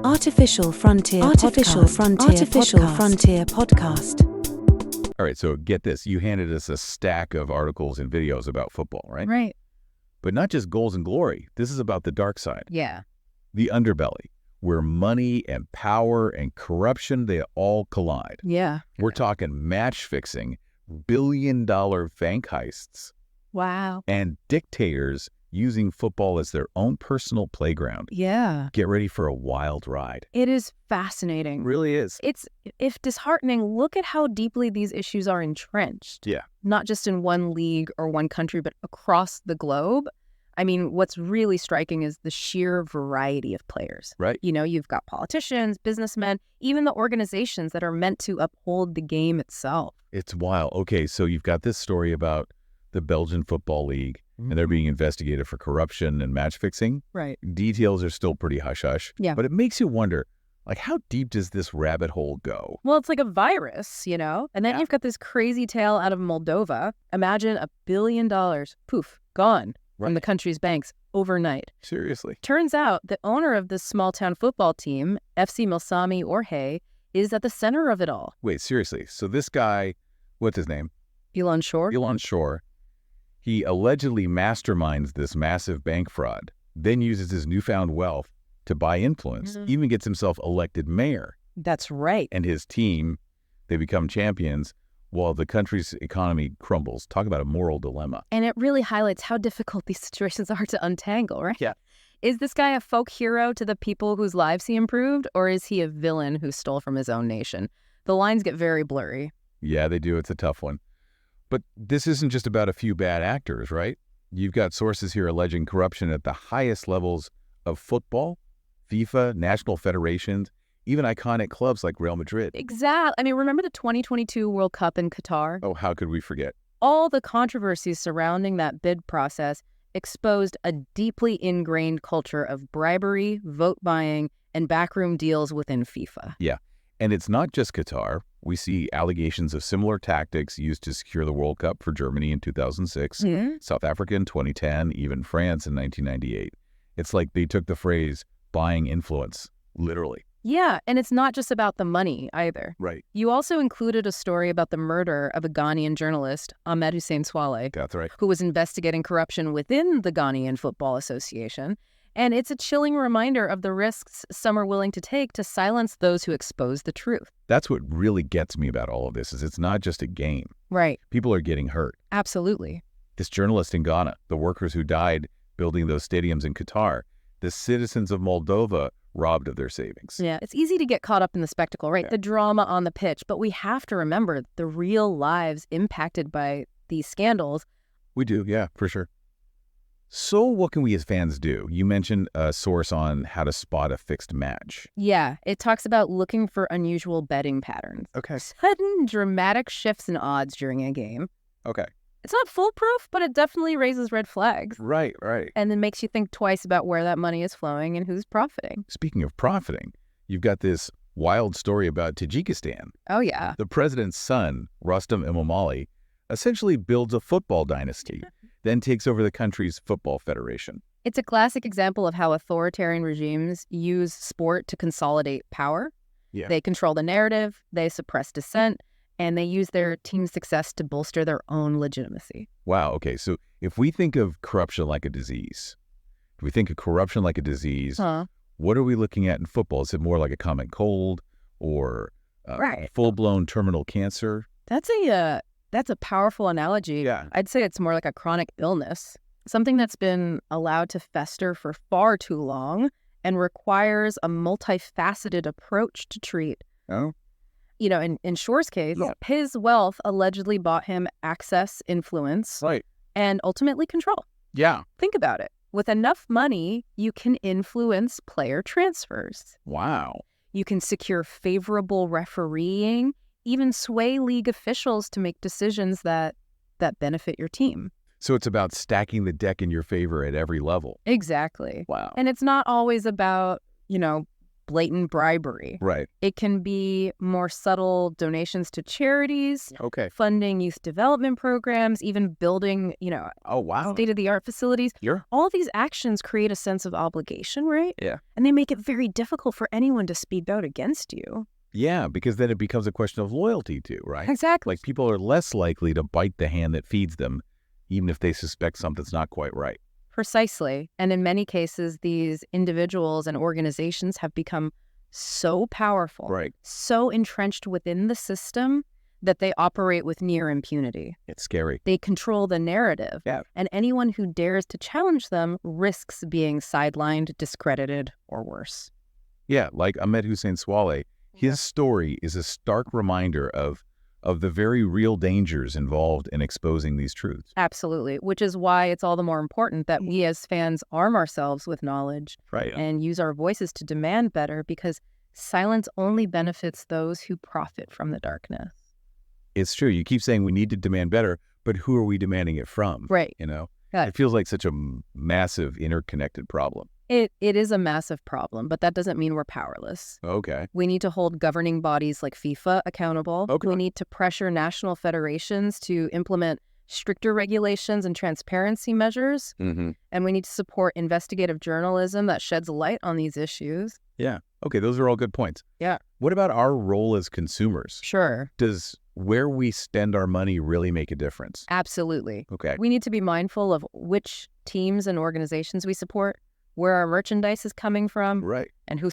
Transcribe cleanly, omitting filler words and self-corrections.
Artificial Frontier Podcast. All right, so get this. You handed us a stack of articles and videos about football, right? Right. But not just goals and glory. This is about the dark side. Yeah. The underbelly, where money and power and corruption, they all collide. Yeah. We're talking match fixing, billion-dollar bank heists, Wow. and dictators using football as their own personal playground. Yeah. Get ready for a wild ride. It is fascinating. It really is. If disheartening, look at how deeply these issues are entrenched. Yeah. Not just in one league or one country, but across the globe. I mean, what's really striking is the sheer variety of players. Right. You know, you've got politicians, businessmen, even the organizations that are meant to uphold the game itself. It's wild. Okay, so you've got this story about the Belgian Football League, and they're being investigated for corruption and match fixing. Right. Details are still pretty hush-hush. Yeah. But it makes you wonder, like, how deep does this rabbit hole go? Well, it's like a virus, you know? And then Yeah. you've got this crazy tale out of Moldova. Imagine $1 billion, poof, gone from the country's banks overnight. Seriously. Turns out the owner of this small-town football team, FC Milsami Orhei, is at the center of it all. Wait, seriously. So this guy, what's his name? Elon Shore? Elon Shore. He allegedly masterminds this massive bank fraud, then uses his newfound wealth to buy influence, even gets himself elected mayor. That's right. And his team, they become champions while the country's economy crumbles. Talk about a moral dilemma. And it really highlights how difficult these situations are to untangle, right? Yeah. Is this guy a folk hero to the people whose lives he improved, or is he a villain who stole from his own nation? The lines get very blurry. Yeah, they do. It's a tough one. But this isn't just about a few bad actors, right? You've got sources here alleging corruption at the highest levels of football, FIFA, national federations, even iconic clubs like Real Madrid. Exactly. I mean, remember the 2022 World Cup in Qatar? Oh, how could we forget? All the controversies surrounding that bid process exposed a deeply ingrained culture of bribery, vote buying, and backroom deals within FIFA. Yeah. And it's not just Qatar. We see allegations of similar tactics used to secure the World Cup for Germany in 2006, South Africa in 2010, even France in 1998. It's like they took the phrase buying influence literally. Yeah, and it's not just about the money either. Right. You also included a story about the murder of a Ghanaian journalist, Ahmed Hussein Swaleh, That's right. who was investigating corruption within the Ghanaian Football Association. And it's a chilling reminder of the risks some are willing to take to silence those who expose the truth. That's what really gets me about all of this is it's not just a game. Right. People are getting hurt. Absolutely. This journalist in Ghana, the workers who died building those stadiums in Qatar, the citizens of Moldova robbed of their savings. Yeah, it's easy to get caught up in the spectacle, right? Yeah. The drama on the pitch. But we have to remember the real lives impacted by these scandals. We do, yeah, for sure. So what can we as fans do? You mentioned a source on how to spot a fixed match. Yeah, it talks about looking for unusual betting patterns. Okay. Sudden dramatic shifts in odds during a game. Okay. It's not foolproof, but it definitely raises red flags. Right. And then makes you think twice about where that money is flowing and who's profiting. Speaking of profiting, you've got this wild story about Tajikistan. Oh, yeah. The president's son, Rustam Emomali, essentially builds a football dynasty, then takes over the country's football federation. It's a classic example of how authoritarian regimes use sport to consolidate power. Yeah. They control the narrative, they suppress dissent, and they use their team's success to bolster their own legitimacy. Wow. Okay. So if we think of corruption like a disease, what are we looking at in football? Is it more like a common cold or Right. full-blown terminal cancer? That's a powerful analogy. Yeah. I'd say it's more like a chronic illness, something that's been allowed to fester for far too long and requires a multifaceted approach to treat. Oh. You know, in Shore's case, his wealth allegedly bought him access, influence, Right. and ultimately control. Yeah. Think about it. With enough money, you can influence player transfers. Wow. You can secure favorable refereeing, even sway league officials to make decisions that benefit your team. So it's about stacking the deck in your favor at every level. Exactly. Wow. And it's not always about, blatant bribery. Right. It can be more subtle donations to charities, Okay. funding youth development programs, even building, Oh, wow. state-of-the-art facilities. You're All these actions create a sense of obligation, right? Yeah. And they make it very difficult for anyone to speak out against you. Yeah, because then it becomes a question of loyalty too, right? Exactly. Like people are less likely to bite the hand that feeds them, even if they suspect something's not quite right. Precisely. And in many cases, these individuals and organizations have become so powerful, Right. so entrenched within the system that they operate with near impunity. It's scary. They control the narrative. Yeah. And anyone who dares to challenge them risks being sidelined, discredited, or worse. Yeah, like Ahmed Hussein Swaleh, his story is a stark reminder of the very real dangers involved in exposing these truths. Absolutely. Which is why it's all the more important that we as fans arm ourselves with knowledge Right. and use our voices to demand better, because silence only benefits those who profit from the darkness. It's true. You keep saying we need to demand better, but who are we demanding it from? Right. Yeah. It feels like such a massive interconnected problem. It is a massive problem, but that doesn't mean we're powerless. Okay. We need to hold governing bodies like FIFA accountable. Okay. We need to pressure national federations to implement stricter regulations and transparency measures. Mm-hmm. And we need to support investigative journalism that sheds light on these issues. Yeah. Okay, those are all good points. Yeah. What about our role as consumers? Sure. Does where we spend our money really make a difference? Absolutely. Okay. We need to be mindful of which teams and organizations we support, where our merchandise is coming from, Right. and who